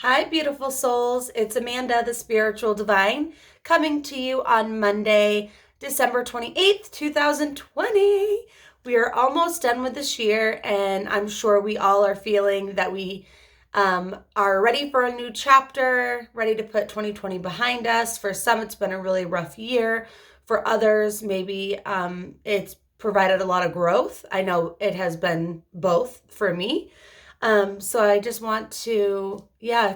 Hi, beautiful souls. It's Amanda, the Spiritual Divine, coming to you on Monday, December 28th, 2020. We are almost done with this year, and I'm sure we all are feeling that we are ready for a new chapter, ready to put 2020 behind us. For some, it's been a really rough year. For others, maybe it's provided a lot of growth. I know it has been both for me. So I just want to,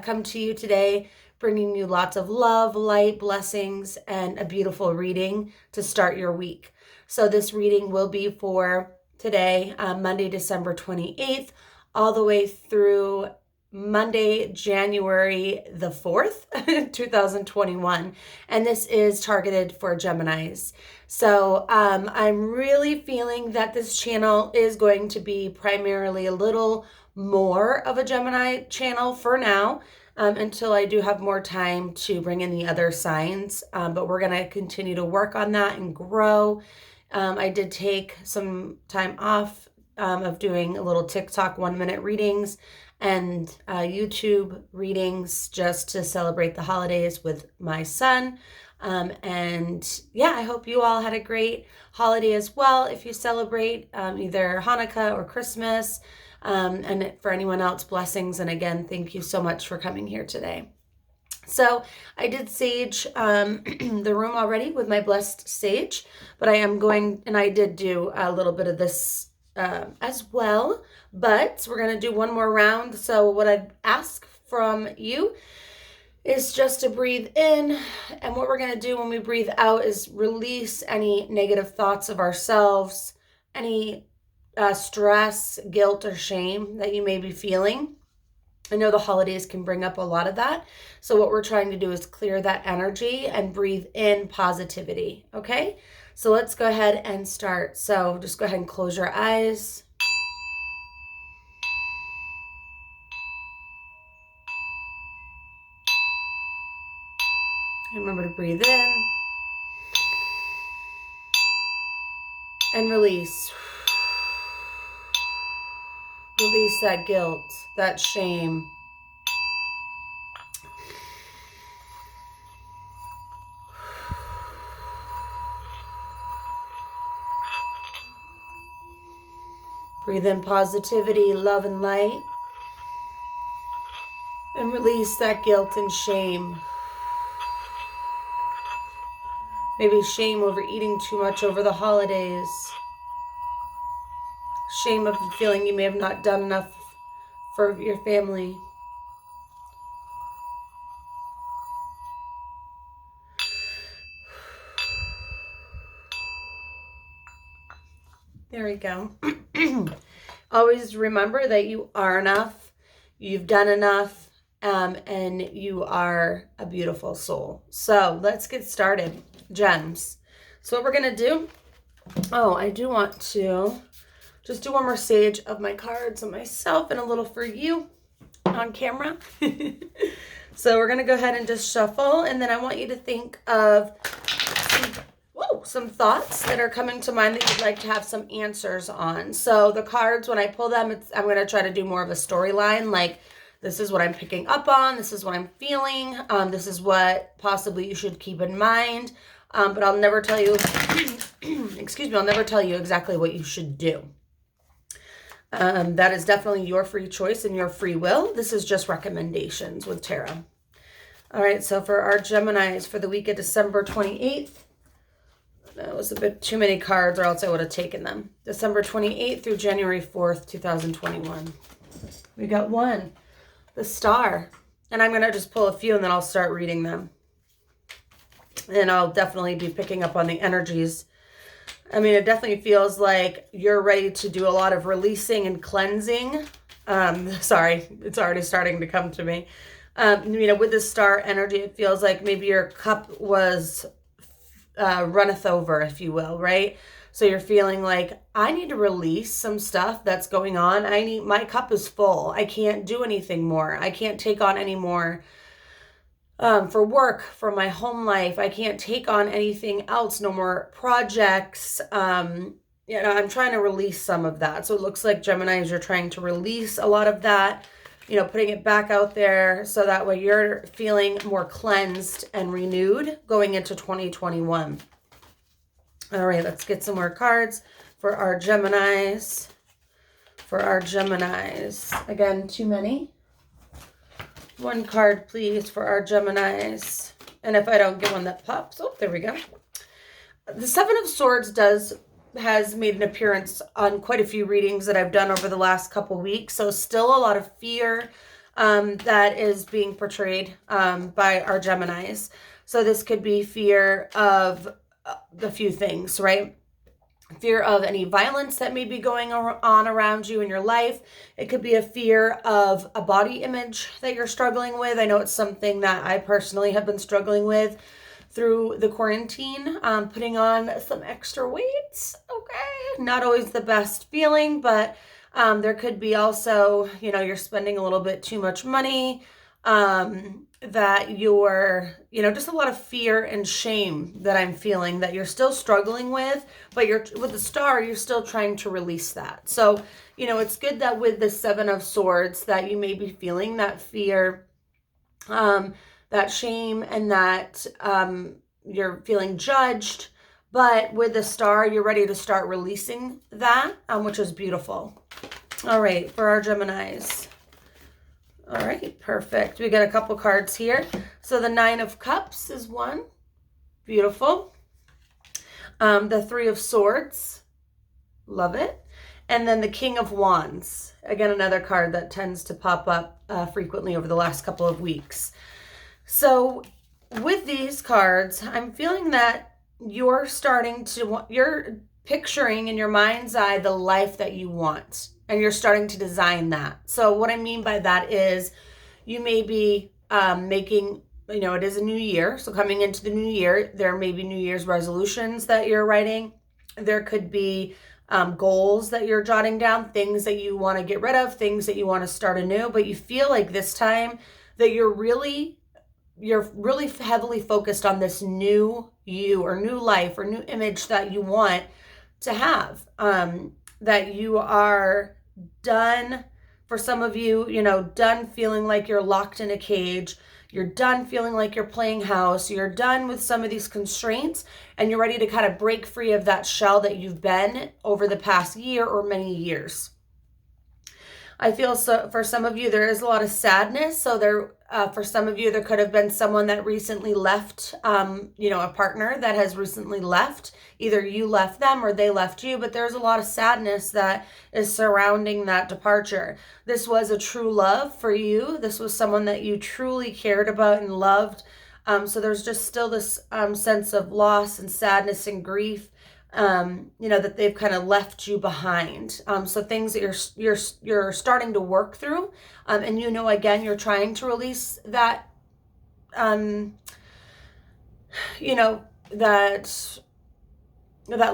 come to you today, bringing you lots of love, light, blessings, and a beautiful reading to start your week. So this reading will be for today, Monday, December 28th, all the way through Monday, January the 4th, 2021. And this is targeted for Geminis. So I'm really feeling that this channel is going to be primarily a little more of a Gemini channel for now, until I do have more time to bring in the other signs. But we're going to continue to work on that and grow. I did take some time off of doing a little TikTok 1-minute readings and YouTube readings just to celebrate the holidays with my son. I hope you all had a great holiday as well. If you celebrate either Hanukkah or Christmas, and for anyone else, blessings. And again, thank you so much for coming here today. So I did sage the room already with my blessed sage, but I did do a little bit of this as well, but we're going to do one more round. So what I'd ask from you is just to breathe in, and what we're going to do when we breathe out is release any negative thoughts of ourselves, any stress, guilt, or shame that you may be feeling. I know the holidays can bring up a lot of that. So what we're trying to do is clear that energy and breathe in positivity. Okay? So let's go ahead and start. So just go ahead and close your eyes. And remember to breathe in and release. Release that guilt, that shame. Breathe in positivity, love, and light. And release that guilt and shame. Maybe shame over eating too much over the holidays. Shame of feeling you may have not done enough for your family. There we go. Always remember that you are enough, you've done enough, and you are a beautiful soul. So let's get started. Gems. So what we're going to do, I do want to just do one more sage of my cards on myself and a little for you on camera. So we're going to go ahead and just shuffle, and then I want you to think of some thoughts that are coming to mind that you'd like to have some answers on. So the cards, when I pull them, I'm going to try to do more of a storyline, like this is what I'm picking up on, this is what I'm feeling, this is what possibly you should keep in mind, but I'll never tell you, I'll never tell you exactly what you should do. That is definitely your free choice and your free will. This is just recommendations with tarot. All right, so for our Geminis for the week of December 28th, that was a bit too many cards, or else I would have taken them. December 28th through January 4th, 2021. We got one, the Star. And I'm going to just pull a few and then I'll start reading them. And I'll definitely be picking up on the energies. I mean, it definitely feels like you're ready to do a lot of releasing and cleansing. Sorry, it's already starting to come to me. With the Star energy, it feels like maybe your cup was runneth over, if you will, right? So you're feeling like, I need to release some stuff that's going on. My cup is full. I can't do anything more. I can't take on any more for work, for my home life. I can't take on anything else, no more projects. I'm trying to release some of that. So it looks like Geminis, you're trying to release a lot of that. putting it back out there so that way you're feeling more cleansed and renewed going into 2021. All right, let's get some more cards for our Geminis. Again, too many. One card, please, for our Geminis. And if I don't get one that pops, oh, there we go. The Seven of Swords has made an appearance on quite a few readings that I've done over the last couple weeks. So still a lot of fear that is being portrayed by our Geminis. So this could be fear of a few things, right? Fear of any violence that may be going on around you in your life. It could be a fear of a body image that you're struggling with. I know it's something that I personally have been struggling with through the quarantine, putting on some extra weight. Okay, not always the best feeling, but there could be also, you're spending a little bit too much money, that you're, just a lot of fear and shame that I'm feeling that you're still struggling with, but with the Star, you're still trying to release that. So, it's good that with the Seven of Swords that you may be feeling that fear, that shame, and that you're feeling judged, but with the Star, you're ready to start releasing that, which is beautiful. All right, for our Geminis. All right, perfect. We got a couple cards here. So the Nine of Cups is one. Beautiful. The Three of Swords. Love it. And then the King of Wands. Again, another card that tends to pop up frequently over the last couple of weeks. So with these cards, I'm feeling that you're picturing in your mind's eye the life that you want. And you're starting to design that. So what I mean by that is you may be making, it is a new year. So coming into the new year, there may be New Year's resolutions that you're writing. There could be goals that you're jotting down, things that you want to get rid of, things that you want to start anew. But you feel like this time that you're really heavily focused on this new you or new life or new image that you want to have. That you are done, for some of you, done feeling like you're locked in a cage. You're done feeling like you're playing house. You're done with some of these constraints, and you're ready to kind of break free of that shell that you've been over the past year or many years. I feel so for some of you, there is a lot of sadness. So for some of you, there could have been someone that recently left, a partner that has recently left. Either you left them or they left you, but there's a lot of sadness that is surrounding that departure. This was a true love for you. This was someone that you truly cared about and loved. So there's just still this sense of loss and sadness and grief. That they've kind of left you behind. So things that you're starting to work through, and again, you're trying to release that, that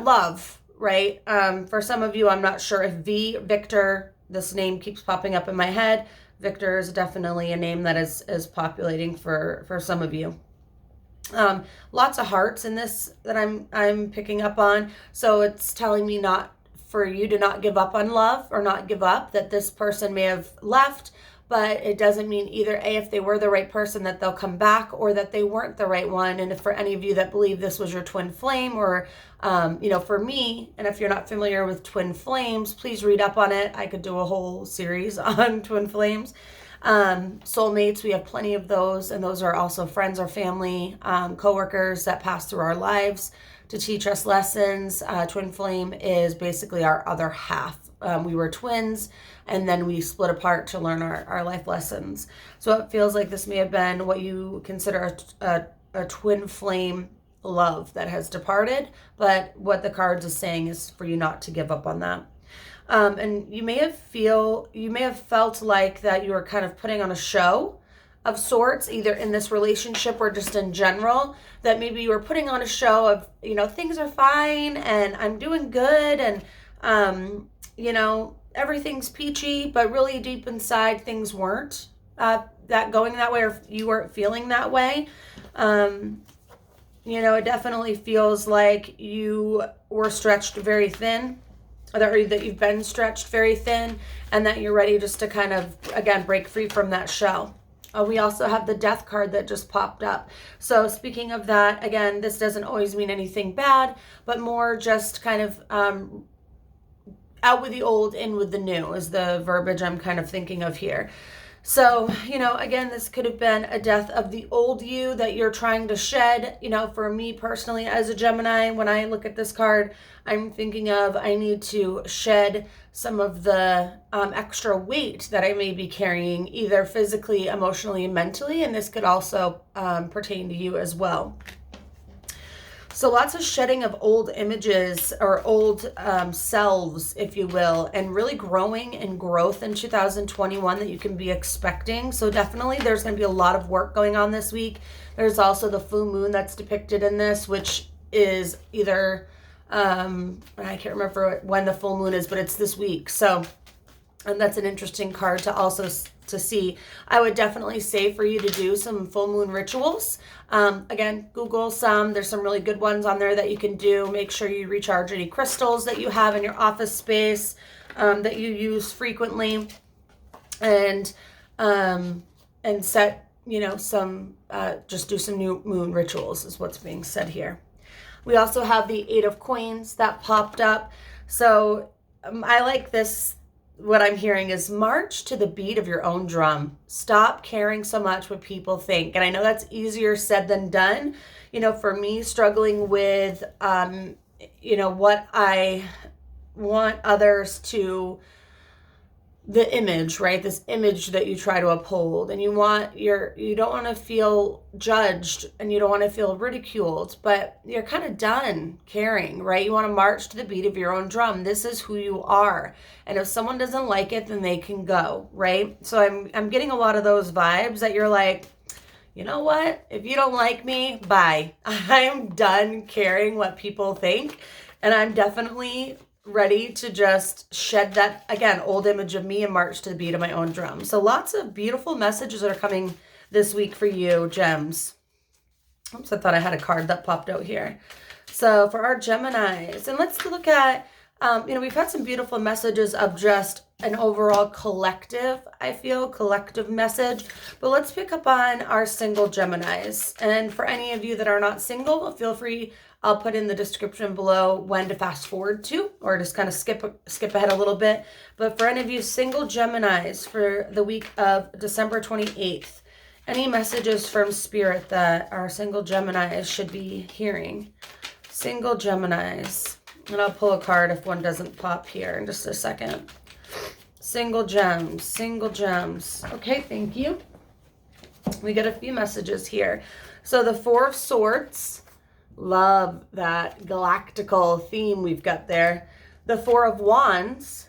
love, right? For some of you, I'm not sure if Victor, this name keeps popping up in my head. Victor is definitely a name that is populating for some of you. Lots of hearts in this that I'm picking up on. So it's telling me not for you to not give up on love or not give up, that this person may have left, but it doesn't mean either if they were the right person that they'll come back or that they weren't the right one. And if for any of you that believe this was your twin flame or, for me, and if you're not familiar with twin flames, please read up on it. I could do a whole series on twin flames. Soulmates, we have plenty of those, and those are also friends or family, coworkers that pass through our lives to teach us lessons. Twin flame is basically our other half. We were twins, and then we split apart to learn our life lessons. So it feels like this may have been what you consider a twin flame love that has departed, but what the cards is saying is for you not to give up on that. And you may have felt like that you were kind of putting on a show of sorts, either in this relationship or just in general, that maybe you were putting on a show of, things are fine and I'm doing good and, everything's peachy, but really deep inside things weren't that going that way, or you weren't feeling that way. It definitely feels like you were stretched very thin. that you've been stretched very thin, and that you're ready just to kind of, again, break free from that shell. We also have the Death card that just popped up. So speaking of that, again, this doesn't always mean anything bad, but more just kind of out with the old, in with the new is the verbiage I'm kind of thinking of here. So, again, this could have been a death of the old you that you're trying to shed. For me personally, as a Gemini, when I look at this card, I'm thinking of, I need to shed some of the extra weight that I may be carrying, either physically, emotionally, mentally, and this could also pertain to you as well. So lots of shedding of old images or old selves, if you will, and really growing and growth in 2021 that you can be expecting. So definitely there's going to be a lot of work going on this week. There's also the full moon that's depicted in this, which is either, I can't remember when the full moon is, but it's this week. So, and that's an interesting card to also to see. I would definitely say for you to do some full moon rituals. Again, Google some. There's some really good ones on there that you can do. Make sure you recharge any crystals that you have in your office space that you use frequently, and set, some, just do some new moon rituals is what's being said here. We also have the 8 of Coins that popped up. So I like this. What I'm hearing is march to the beat of your own drum. Stop caring so much what people think. And I know that's easier said than done. For me, struggling with, what I want others to, the image, right? This image that you try to uphold, and you don't want to feel judged, and you don't want to feel ridiculed, but you're kind of done caring, right? You want to march to the beat of your own drum. This is who you are. And if someone doesn't like it, then they can go, right? So I'm getting a lot of those vibes that you're like, you know what? If you don't like me, bye. I'm done caring what people think. And I'm definitely ready to just shed that, again, old image of me and march to the beat of my own drum. So lots of beautiful messages that are coming this week for you, Gems. Oops, I thought I had a card that popped out here. So for our Geminis, and let's look at, we've had some beautiful messages of just an overall collective message, but let's pick up on our single Geminis. And for any of you that are not single, feel free, I'll put in the description below when to fast forward to, or just kind of skip ahead a little bit. But for any of you single Geminis for the week of December 28th, any messages from Spirit that our single Geminis should be hearing? Single Geminis. And I'll pull a card if one doesn't pop here in just a second. Single gems. Okay, thank you. We get a few messages here. So the 4 of Swords. Love that galactical theme we've got there. The 4 of Wands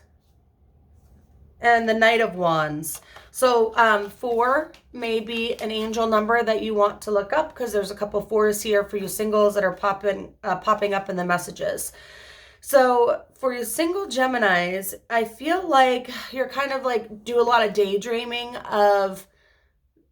and the Knight of Wands. So 4 may be an angel number that you want to look up, because there's a couple 4s here for you singles that are popping up in the messages. So for you single Geminis, I feel like you're kind of like do a lot of daydreaming of,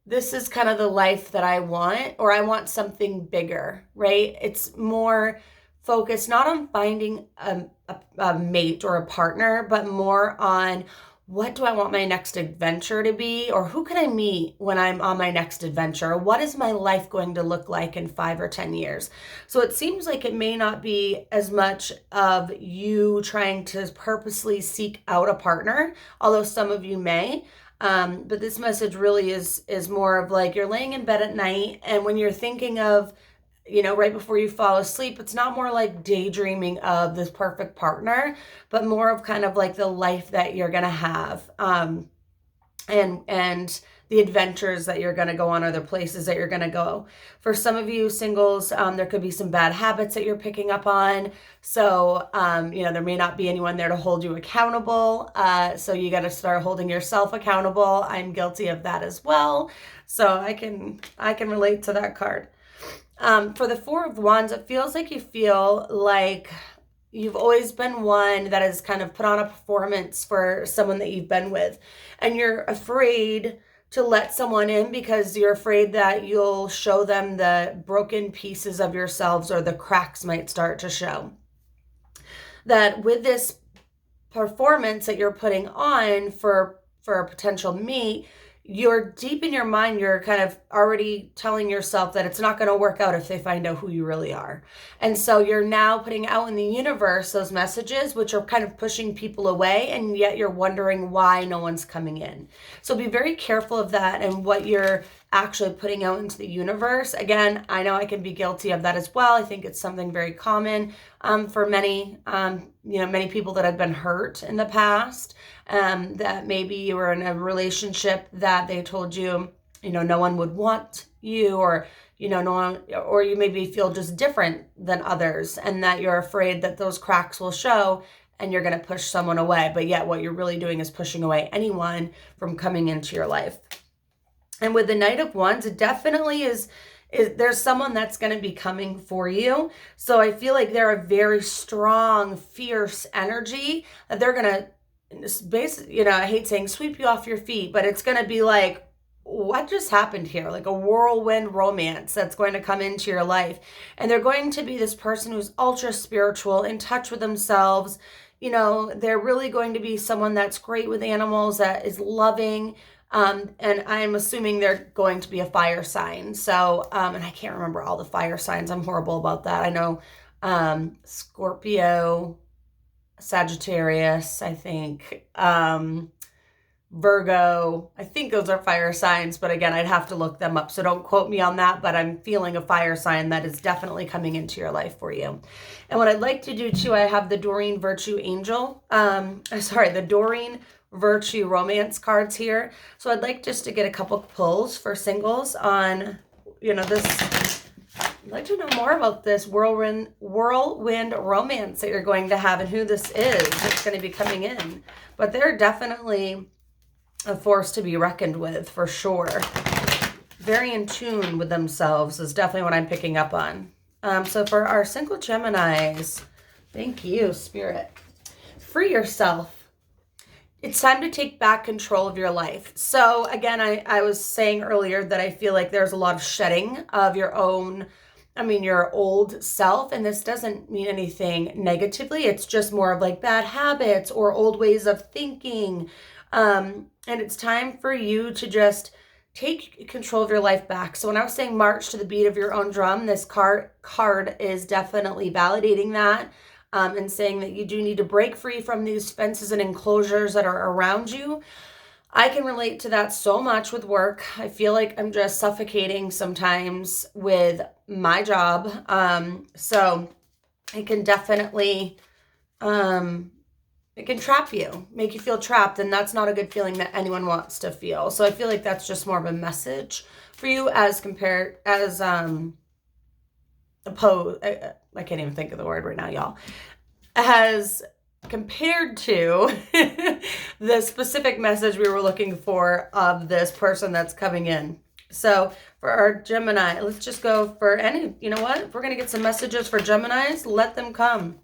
this is kind of the life that I want, or I want something bigger, right? It's more focused not on finding a mate or a partner, but more on, what do I want my next adventure to be? Or who can I meet when I'm on my next adventure? What is my life going to look like in 5 or 10 years? So it seems like it may not be as much of you trying to purposely seek out a partner, although some of you may. But this message really is more of like, you're laying in bed at night, and when you're thinking of, right before you fall asleep, it's not more like daydreaming of this perfect partner, but more of kind of like the life that you're going to have, and the adventures that you're going to go on, or the places that you're going to go. For some of you singles, there could be some bad habits that you're picking up on. So, there may not be anyone there to hold you accountable. So you got to start holding yourself accountable. I'm guilty of that as well. So I can relate to that card. For the 4 of Wands, it feels like you feel like you've always been one that has kind of put on a performance for someone that you've been with, and you're afraid to let someone in because you're afraid that you'll show them the broken pieces of yourselves, or the cracks might start to show. That with this performance that you're putting on for a potential mate, you're deep in your mind, you're kind of already telling yourself that it's not going to work out if they find out who you really are. And so you're now putting out in the universe those messages, which are kind of pushing people away, and yet you're wondering why no one's coming in. So be very careful of that and what you're actually putting out into the universe. Again, I know I can be guilty of that as well. I think it's something very common for many, many people that have been hurt in the past, that maybe you were in a relationship that they told you, no one would want you, or, no one, or you maybe feel just different than others, and that you're afraid that those cracks will show and you're going to push someone away. But yet what you're really doing is pushing away anyone from coming into your life. And with the Knight of Wands, it definitely is there's someone that's going to be coming for you. So I feel like they're a very strong, fierce energy that they're going to basically, I hate saying sweep you off your feet, but it's going to be like, what just happened here? Like a whirlwind romance that's going to come into your life. And they're going to be this person who's ultra spiritual, in touch with themselves. They're really going to be someone that's great with animals, that is loving. And I'm assuming they're going to be a fire sign. So, and I can't remember all the fire signs. I'm horrible about that. I know Scorpio, Sagittarius, I think, Virgo, I think those are fire signs, but again, I'd have to look them up. So don't quote me on that, but I'm feeling a fire sign that is definitely coming into your life for you. And what I'd like to do too, I have the Doreen Virtue Angel, the Doreen Virtue Romance cards here. So I'd like just to get a couple pulls for singles on, this. I'd like to know more about this whirlwind romance that you're going to have and who this is that's going to be coming in. But they're definitely a force to be reckoned with, for sure. Very in tune with themselves is definitely what I'm picking up on. So for our single Geminis, thank you, Spirit. Free yourself. It's time to take back control of your life. So again, I was saying earlier that I feel like there's a lot of shedding of your old self, and this doesn't mean anything negatively. It's just more of like bad habits or old ways of thinking. And it's time for you to just take control of your life back. So when I was saying march to the beat of your own drum, this card is definitely validating that. And saying that you do need to break free from these fences and enclosures that are around you. I can relate to that so much with work. I feel like I'm just suffocating sometimes with my job. So it can definitely, it can trap you, make you feel trapped. And that's not a good feeling that anyone wants to feel. So I feel like that's just more of a message for you I can't even think of the word right now, y'all. As compared to the specific message we were looking for of this person that's coming in. So for our Gemini, let's just go for you know what? If we're going to get some messages for Geminis, let them come.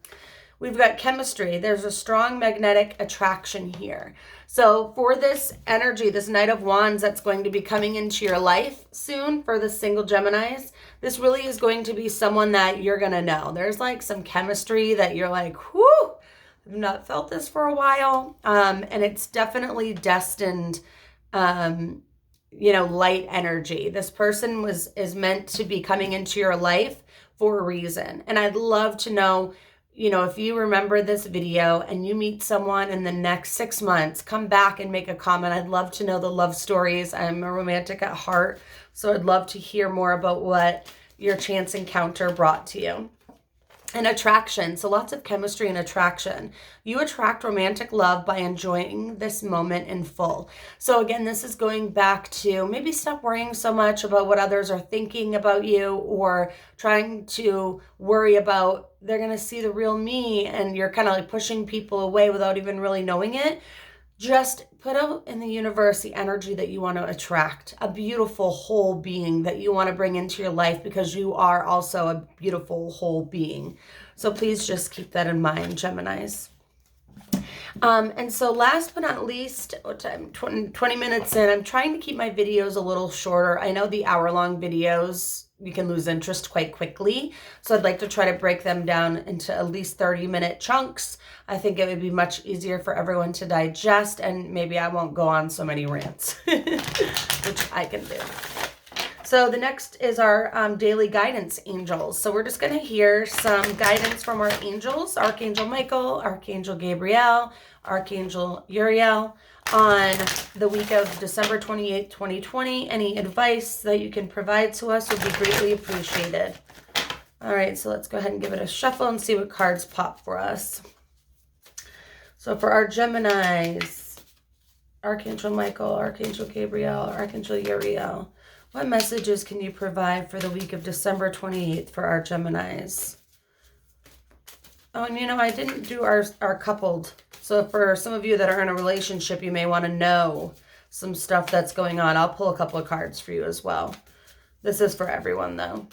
We've got chemistry. There's a strong magnetic attraction here. So for this energy, this Knight of Wands that's going to be coming into your life soon for the single Geminis, this really is going to be someone that you're going to know. There's like some chemistry that you're like, whoo, I've not felt this for a while. And it's definitely destined, light energy. This person is meant to be coming into your life for a reason. And I'd love to know, if you remember this video and you meet someone in the next 6 months, come back and make a comment. I'd love to know the love stories. I'm a romantic at heart, so I'd love to hear more about what your chance encounter brought to you. And attraction, so lots of chemistry and attraction. You attract romantic love by enjoying this moment in full. So again, this is going back to maybe stop worrying so much about what others are thinking about you, or trying to worry about they're going to see the real me, and you're kind of like pushing people away without even really knowing it. Just put out in the universe the energy that you want to attract, a beautiful whole being that you want to bring into your life, because you are also a beautiful whole being. So please just keep that in mind, Geminis. And so last but not least, 20 minutes in, I'm trying to keep my videos a little shorter. I know the hour-long videos, you can lose interest quite quickly. So I'd like to try to break them down into at least 30-minute chunks. I think it would be much easier for everyone to digest, and maybe I won't go on so many rants, which I can do. So the next is our daily guidance angels. So we're just going to hear some guidance from our angels, Archangel Michael, Archangel Gabriel, Archangel Uriel, on the week of December 28th, 2020. Any advice that you can provide to us would be greatly appreciated. All right, so let's go ahead and give it a shuffle and see what cards pop for us. So for our Geminis, Archangel Michael, Archangel Gabriel, Archangel Uriel, what messages can you provide for the week of December 28th for our Geminis? Oh, and I didn't do our coupled. So for some of you that are in a relationship, you may want to know some stuff that's going on. I'll pull a couple of cards for you as well. This is for everyone, though.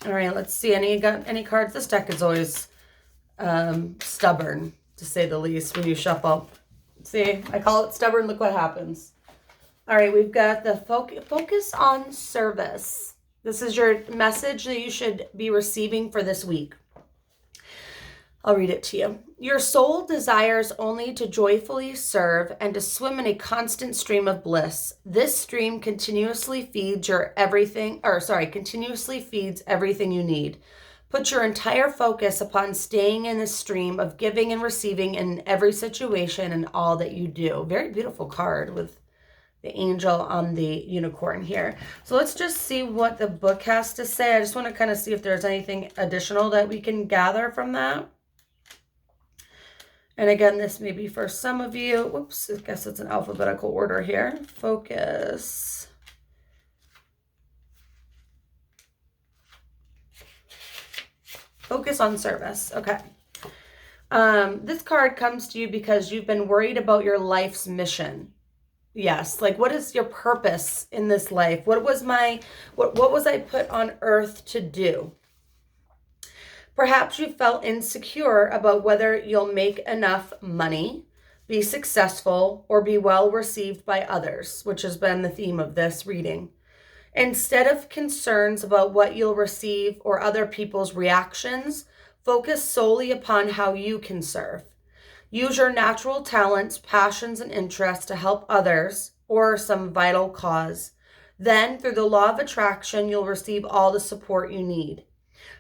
All right, let's see. Any cards? This deck is always stubborn, to say the least, when you shuffle. See, I call it stubborn. Look what happens. All right, we've got the focus on service. This is your message that you should be receiving for this week. I'll read it to you. Your soul desires only to joyfully serve and to swim in a constant stream of bliss. This stream continuously feeds everything you need. Put your entire focus upon staying in the stream of giving and receiving in every situation and all that you do. Very beautiful card with the angel on the unicorn here. So let's just see what the book has to say. I just want to kind of see if there's anything additional that we can gather from that. And again, this may be for some of you. Whoops, I guess it's in alphabetical order here. Focus. Focus on service. Okay. This card comes to you because you've been worried about your life's mission. Yes, like what is your purpose in this life? What was I put on earth to do? Perhaps you felt insecure about whether you'll make enough money, be successful, or be well received by others, which has been the theme of this reading. Instead of concerns about what you'll receive or other people's reactions, focus solely upon how you can serve. Use your natural talents, passions, and interests to help others or some vital cause. Then, through the law of attraction, you'll receive all the support you need.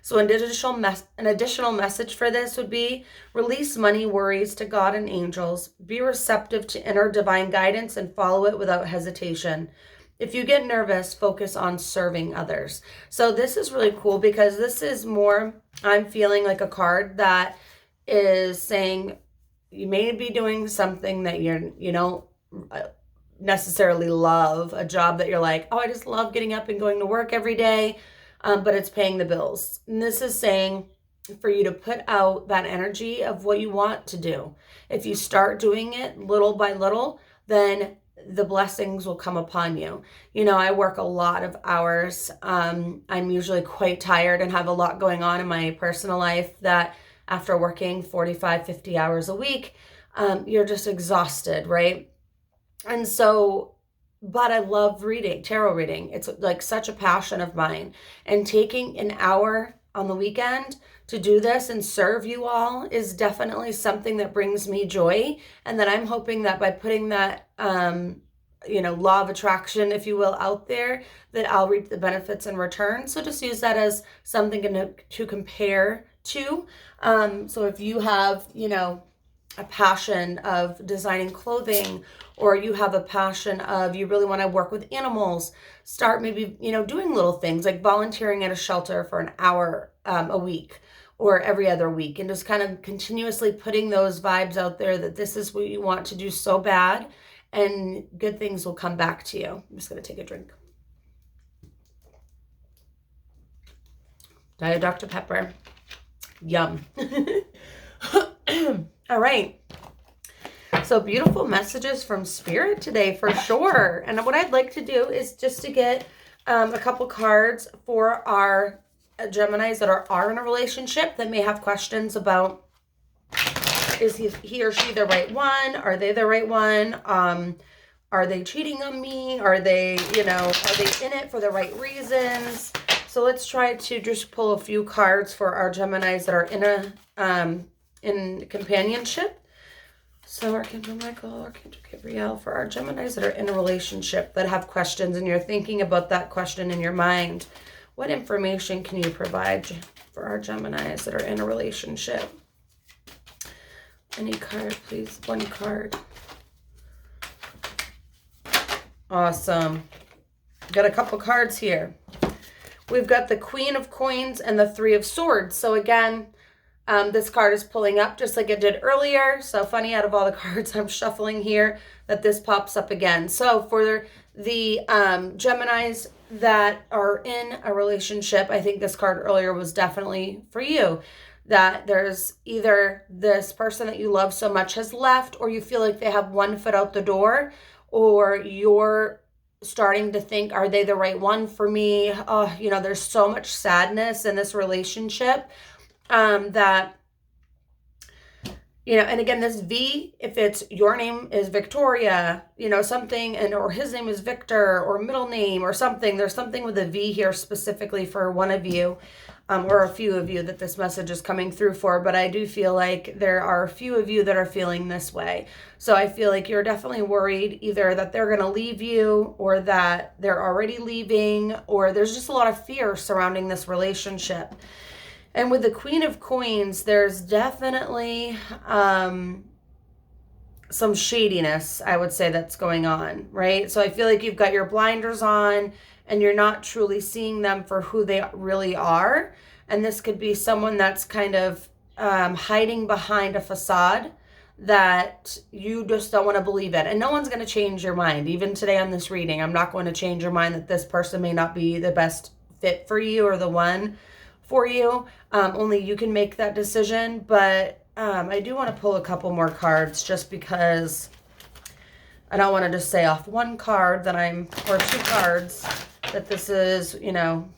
So an additional message for this would be, release money worries to God and angels. Be receptive to inner divine guidance and follow it without hesitation. If you get nervous, focus on serving others. So this is really cool because this is more, I'm feeling like a card that is saying you may be doing something that you don't necessarily love, a job that you're like, oh, I just love getting up and going to work every day. But it's paying the bills. And this is saying for you to put out that energy of what you want to do. If you start doing it little by little, then the blessings will come upon you. I work a lot of hours. I'm usually quite tired and have a lot going on in my personal life that after working 45, 50 hours a week, you're just exhausted, right? And so, but I love reading, tarot reading. It's like such a passion of mine. And taking an hour on the weekend to do this and serve you all is definitely something that brings me joy. And that I'm hoping that by putting that, law of attraction, if you will, out there, that I'll reap the benefits in return. So just use that as something to compare to. So if you have, a passion of designing clothing, or you have a passion of you really want to work with animals, start maybe, doing little things like volunteering at a shelter for an hour a week or every other week, and just kind of continuously putting those vibes out there that this is what you want to do so bad, and good things will come back to you. I'm just going to take a drink. Diet Dr. Pepper. Yum. All right. So beautiful messages from Spirit today for sure. And what I'd like to do is just to get a couple cards for our Geminis that are in a relationship that may have questions about, is he or she the right one? Are they the right one? Are they cheating on me? Are they in it for the right reasons? So let's try to just pull a few cards for our Geminis that are in companionship. So Archangel Michael, Archangel Gabriel, for our Geminis that are in a relationship that have questions and you're thinking about that question in your mind. What information can you provide for our Geminis that are in a relationship? Any card, please. One card. Awesome. Got a couple cards here. We've got the Queen of Coins and the Three of Swords. So again, this card is pulling up just like it did earlier. So funny, out of all the cards I'm shuffling here, that this pops up again. So for the Geminis that are in a relationship, I think this card earlier was definitely for you. That there's either this person that you love so much has left, or you feel like they have one foot out the door, or you're starting to think, are they the right one for me? Oh, you know, there's so much sadness in this relationship that, you know, and again, this V, if it's your name is Victoria, you know, something, and or his name is Victor, or middle name or something, there's something with a V here specifically for one of you, or a few of you that this message is coming through for, but I do feel like there are a few of you that are feeling this way. So I feel like you're definitely worried either that they're going to leave you, or that they're already leaving, or there's just a lot of fear surrounding this relationship. And with the Queen of Coins, there's definitely some shadiness, I would say, that's going on, right? So I feel like you've got your blinders on and you're not truly seeing them for who they really are. And this could be someone that's kind of hiding behind a facade that you just don't want to believe it. And no one's going to change your mind. Even today on this reading, I'm not going to change your mind that this person may not be the best fit for you or the one for you. Only you can make that decision. But I do want to pull a couple more cards just because I don't want to just say off one card that or two cards that this is, you know,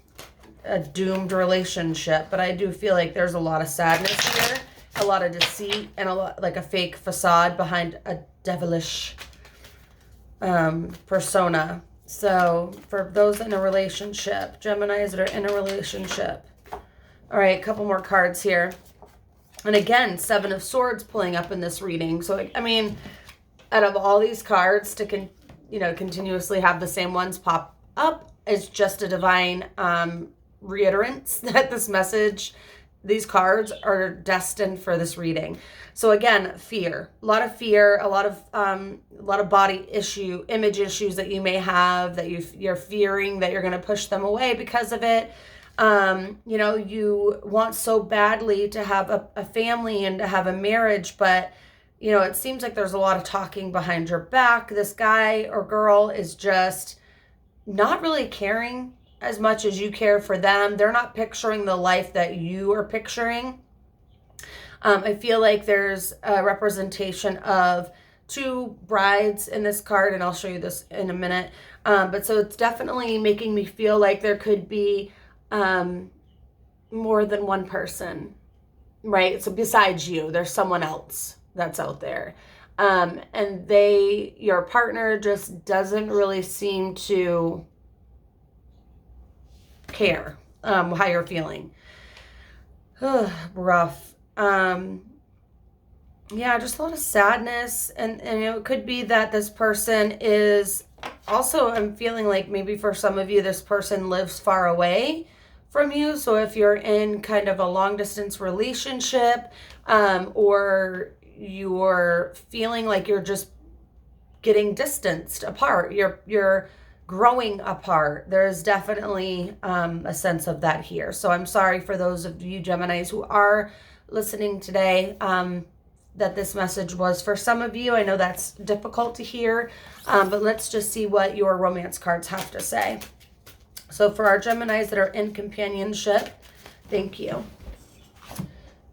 a doomed relationship. But I do feel like there's a lot of sadness here, a lot of deceit, and a lot like a fake facade behind a devilish persona. So for those in a relationship, Geminis that are in a relationship. All right, a couple more cards here. And again, Seven of Swords pulling up in this reading. So, I mean, out of all these cards to continuously have the same ones pop up, it's just a divine reiterance that this message, these cards are destined for this reading. So again, fear, a lot of fear, a lot of body image issues that you may have, that you're fearing that you're going to push them away because of it. You know, you want so badly to have a family and to have a marriage, but you know, it seems like there's a lot of talking behind your back. This guy or girl is just not really caring as much as you care for them. They're not picturing the life that you are picturing. I feel like there's a representation of two brides in this card, and I'll show you this in a minute. But so it's definitely making me feel like there could be more than one person, right? So besides you, there's someone else that's out there. And your partner just doesn't really seem to care how you're feeling. Rough. Yeah, just a lot of sadness. And you know, it could be that this person is also, I'm feeling like maybe for some of you, this person lives far away from you. So if you're in kind of a long distance relationship, or you're feeling like you're just getting distanced apart, you're growing apart, there's definitely a sense of that here. So I'm sorry for those of you Geminis who are listening today, that this message was for some of you. I know that's difficult to hear, but let's just see what your romance cards have to say. So for our Geminis that are in companionship, thank you.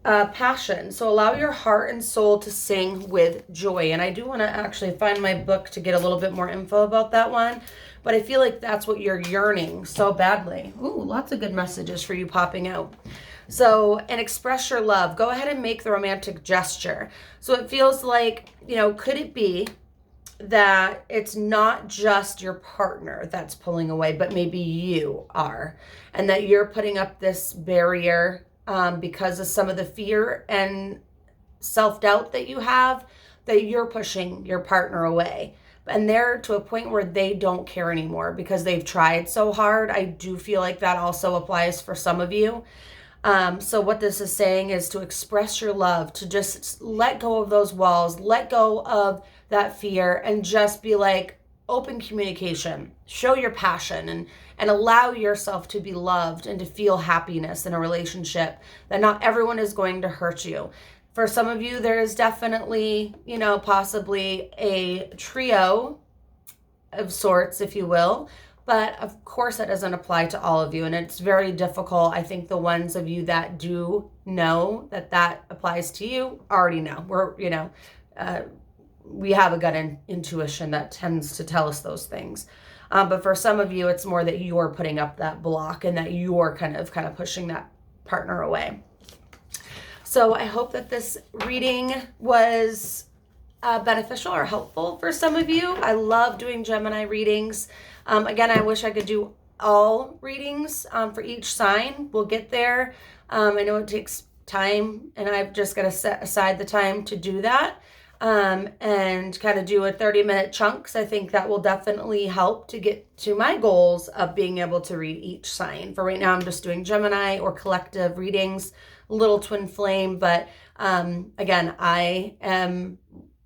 Passion. So allow your heart and soul to sing with joy. And I do want to actually find my book to get a little bit more info about that one. But I feel like that's what you're yearning so badly. Ooh, lots of good messages for you popping out. So, and express your love. Go ahead and make the romantic gesture. So it feels like, you know, could it be that it's not just your partner that's pulling away, but maybe you are, and that you're putting up this barrier because of some of the fear and self-doubt that you have, that you're pushing your partner away. And they're to a point where they don't care anymore because they've tried so hard. I do feel like that also applies for some of you. So what this is saying is to express your love, to just let go of those walls, let go of that fear, and just be like open communication. Show your passion and allow yourself to be loved and to feel happiness in a relationship, that not everyone is going to hurt you. For some of you, there is definitely, possibly a trio of sorts, if you will. But of course, that doesn't apply to all of you. And it's very difficult. I think the ones of you that do know that applies to you already know. We have a gut intuition that tends to tell us those things. But for some of you, it's more that you're putting up that block and that you're kind of pushing that partner away. So I hope that this reading was beneficial or helpful for some of you. I love doing Gemini readings. Again, I wish I could do all readings for each sign. We'll get there. I know it takes time, and I've just got to set aside the time to do that and kind of do a 30-minute chunks. I think that will definitely help to get to my goals of being able to read each sign. For right now, I'm just doing Gemini or collective readings, little twin flame. But again, I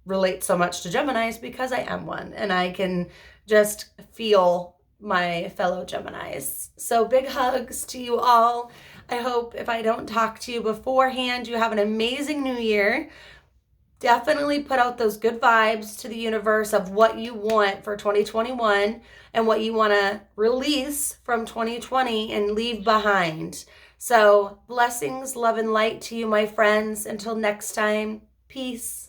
relate so much to Geminis because I am one, and I can just feel my fellow Geminis. So big hugs to you all. I hope if I don't talk to you beforehand, you have an amazing new year. Definitely put out those good vibes to the universe of what you want for 2021 and what you want to release from 2020 and leave behind. So blessings, love, and light to you, my friends. Until next time, peace.